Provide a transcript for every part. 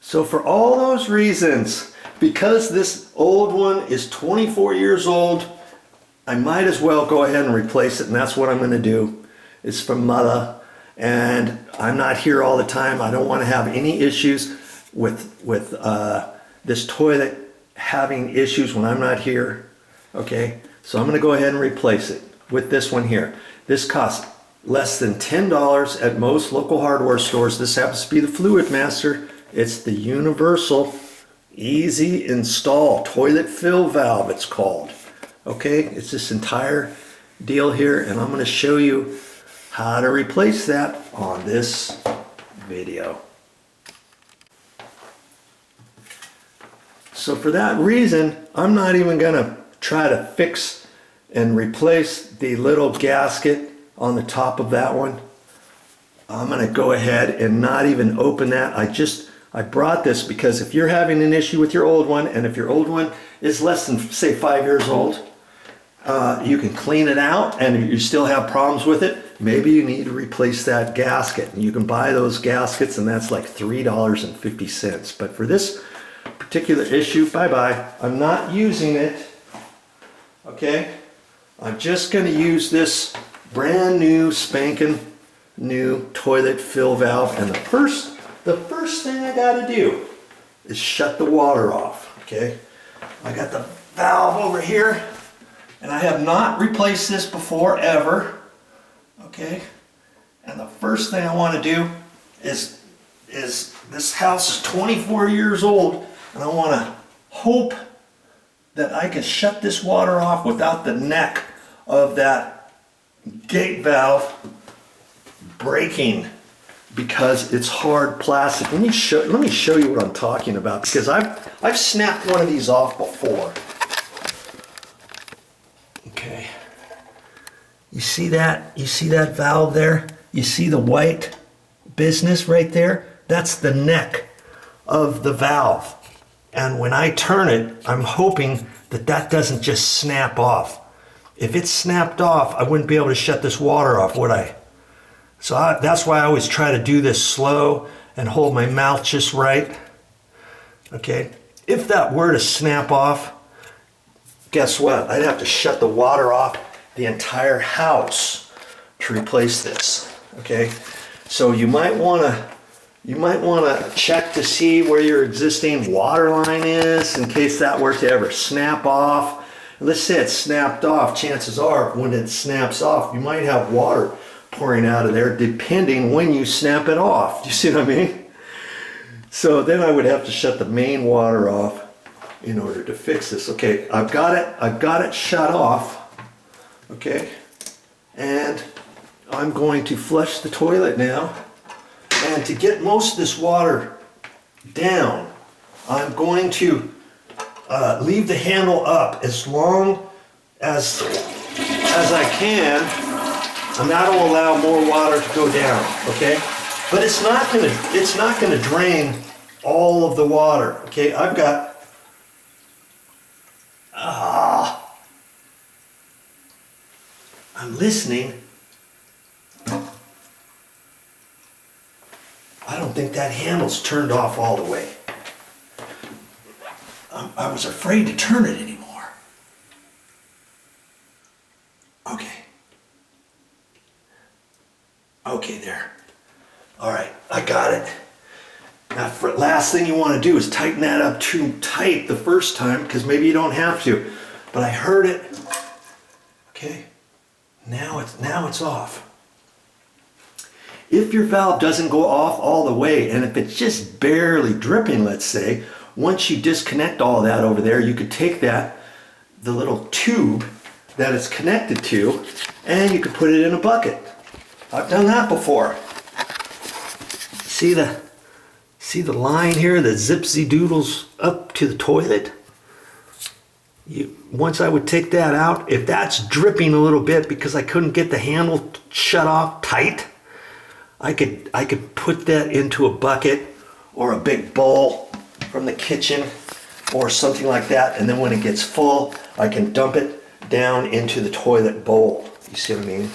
So for all those reasons, because this old one is 24 years old, I might as well go ahead and replace it, and that's what I'm going to do. It's from Mother, and I'm not here all the time. I don't want to have any issues with this toilet having issues when I'm not here. Okay, so I'm going to go ahead and replace it with this one here. This costs less than $10 at most local hardware stores. This happens to be the Fluid Master. It's the universal easy install toilet fill valve, it's called. Okay, it's this entire deal here, and I'm going to show you how to replace that on this video. So for that reason, I'm not even going to try to fix and replace the little gasket on the top of that one. I'm going to go ahead and not even open that. I brought this because if you're having an issue with your old one, and if your old one is less than, say, 5 years old, you can clean it out, and if you still have problems with it, maybe you need to replace that gasket. And you can buy those gaskets, and that's like $3.50. But for this particular issue, bye-bye. I'm not using it. Okay? I'm just going to use this brand new, spanking new toilet fill valve, and the first thing I got to do is shut the water off. Okay, I got the valve over here, and I have not replaced this before ever. Okay, and the first thing I want to do is this house is 24 years old, and I want to hope that I can shut this water off without the neck of that gate valve breaking, because it's hard plastic. Let me show you what I'm talking about, because I've snapped one of these off before. Okay. You see that? You see that valve there? You see the white business right there? That's the neck of the valve. And when I turn it, I'm hoping that that doesn't just snap off. If it snapped off, I wouldn't be able to shut this water off, would I? So that's why I always try to do this slow and hold my mouth just right. Okay, if that were to snap off, guess what? I'd have to shut the water off the entire house to replace this. Okay, so you might want to check to see where your existing water line is in case that were to ever snap off. Let's say it snapped off. Chances are, when it snaps off, you might have water pouring out of there, depending when you snap it off. Do you see what I mean? So then I would have to shut the main water off in order to fix this. Okay, I've got it shut off. Okay, and I'm going to flush the toilet now. And to get most of this water down, I'm going to leave the handle up as long as I can, and that'll allow more water to go down. Okay, but it's not gonna drain all of the water. Okay, I've got I'm listening. I don't think that handle's turned off all the way. I was afraid to turn it anymore. Okay. Okay, there. All right, I got it. Now, last thing you want to do is tighten that up too tight the first time, because maybe you don't have to. But I heard it. Okay. Now it's off. If your valve doesn't go off all the way, and if it's just barely dripping, let's say, once you disconnect all that over there, you could take the little tube that it's connected to, and you could put it in a bucket. I've done that before. See the line here that zipsy doodles up to the toilet? Once I would take that out, if that's dripping a little bit because I couldn't get the handle shut off tight, I could put that into a bucket or a big bowl from the kitchen or something like that, and then when it gets full, I can dump it down into the toilet bowl. You see what I mean?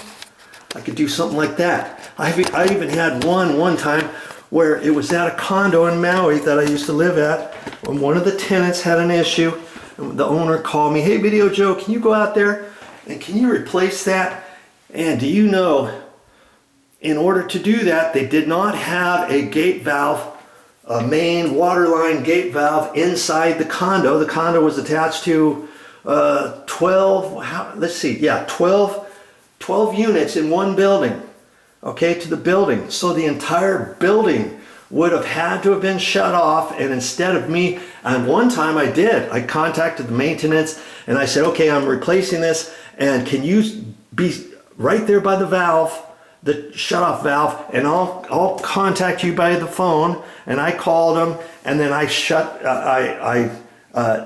I could do something like that. I even had one time where it was at a condo in Maui that I used to live at. When one of the tenants had an issue, and the owner called me, hey, Video Joe, can you go out there and can you replace that? And do you know, in order to do that, they did not have a gate valve, a main water line gate valve inside the condo. The condo was attached to 12 units in one building, okay, to the building. So the entire building would have had to have been shut off, and instead of me, and one time I contacted the maintenance and I said, okay, I'm replacing this, and can you be right there by the valve, the shut-off valve, and I'll contact you by the phone. And I called him, and then I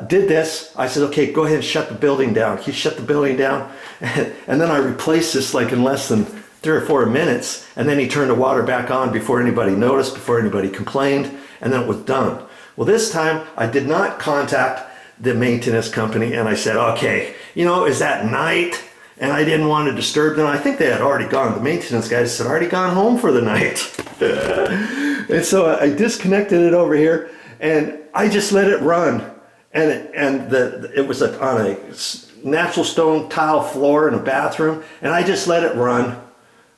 did this. I said, okay, go ahead and shut the building down. He shut the building down, and then I replaced this like in less than 3 or 4 minutes, and then he turned the water back on before anybody noticed, before anybody complained, and then it was done. Well, this time I did not contact the maintenance company, and I said, okay, you know, is that night? And I didn't want to disturb them. I think they had already gone. The maintenance guys had already gone home for the night. And so I disconnected it over here, and I just let it run. And it was on a natural stone tile floor in a bathroom, and I just let it run.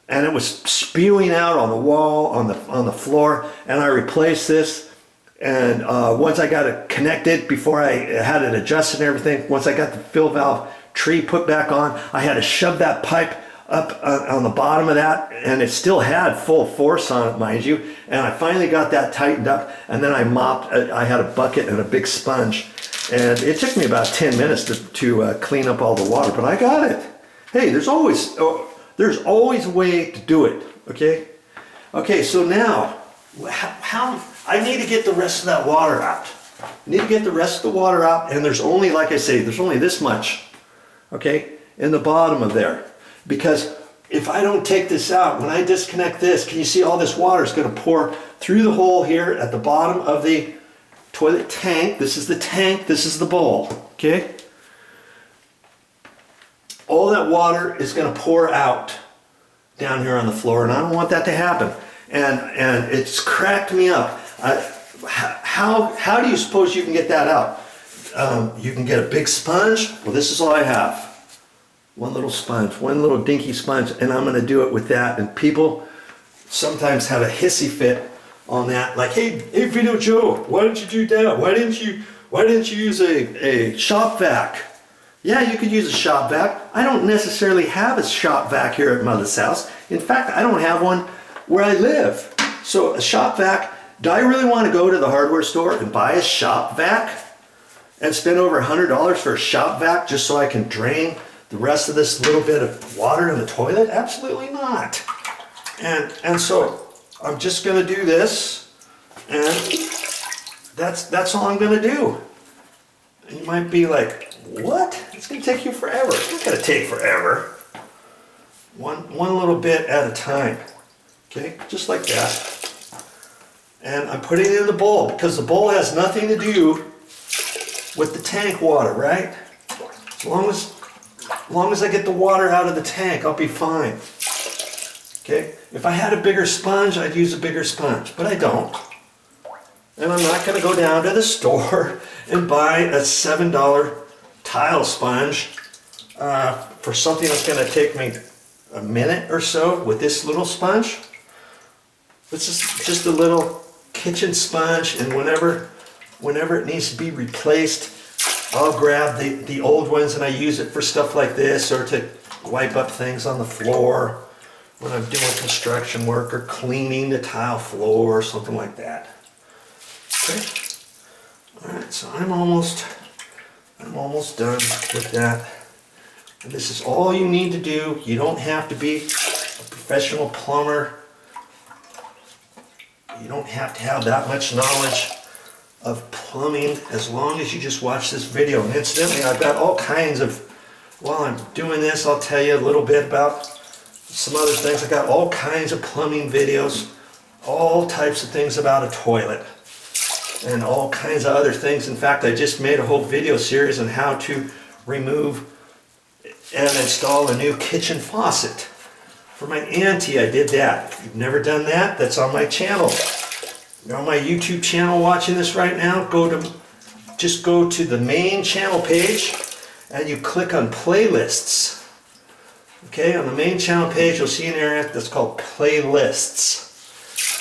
And it was spewing out on the wall, on the floor, and I replaced this. And once I got it connected, before I had it adjusted and everything, once I got the fill valve tree put back on, I had to shove that pipe up on the bottom of that, and it still had full force on it, mind you. And I finally got that tightened up, and then I mopped. I had a bucket and a big sponge, and it took me about 10 minutes to clean up all the water, but I got it. Hey, there's always a way to do it. Okay, so now how I need to get the rest of that water out. I need to get the rest of the water out, and there's only, like I say, there's only this much, okay, in the bottom of there. Because if I don't take this out, when I disconnect this, can you see all this water is going to pour through the hole here at the bottom of the toilet tank. This is the tank, this is the bowl, okay? All that water is going to pour out down here on the floor, and I don't want that to happen. And it's cracked me up. How do you suppose you can get that out? You can get a big sponge. Well, this is all I have. One little sponge, one little dinky sponge, and I'm going to do it with that. And people sometimes have a hissy fit on that, like, hey, Video Joe, why didn't you do that? Why didn't you use a shop vac? Yeah, you could use a shop vac. I don't necessarily have a shop vac here at Mother's house. In fact, I don't have one where I live. So a shop vac, do I really want to go to the hardware store and buy a shop vac and spend over $100 for a shop vac just so I can drain the rest of this little bit of water in the toilet? Absolutely not. And so I'm just going to do this, and that's all I'm going to do. And you might be like, what? It's going to take you forever. It's not going to take forever. One little bit at a time. Okay, just like that. And I'm putting it in the bowl because the bowl has nothing to do with the tank water, right? As long as I get the water out of the tank, I'll be fine. Okay, if I had a bigger sponge, I'd use a bigger sponge, but I don't. And I'm not going to go down to the store and buy a $7 tile sponge for something that's going to take me a minute or so with this little sponge. It's just a little kitchen sponge, and whenever it needs to be replaced, I'll grab the old ones and I use it for stuff like this, or to wipe up things on the floor when I'm doing construction work or cleaning the tile floor or something like that. Okay. All right, so I'm almost done with that. And this is all you need to do. You don't have to be a professional plumber. You don't have to have that much knowledge of plumbing, as long as you just watch this video. And incidentally, I've got all kinds of, while I'm doing this, I'll tell you a little bit about some other things. I've got all kinds of plumbing videos, all types of things about a toilet, and all kinds of other things. In fact, I just made a whole video series on how to remove and install a new kitchen faucet. For my auntie, I did that. If you've never done that, that's on my channel. you're on my YouTube channel watching this right now, just go to the main channel page and you click on playlists. Okay, on the main channel page, you'll see an area that's called playlists.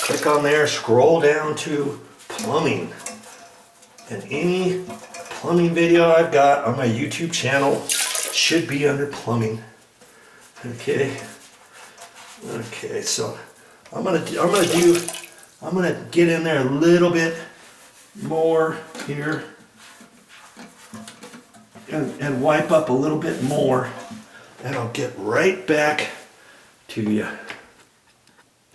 Click on there, scroll down to plumbing. And any plumbing video I've got on my YouTube channel should be under plumbing. Okay. Okay, so I'm gonna get in there a little bit more here and wipe up a little bit more, and I'll get right back to you.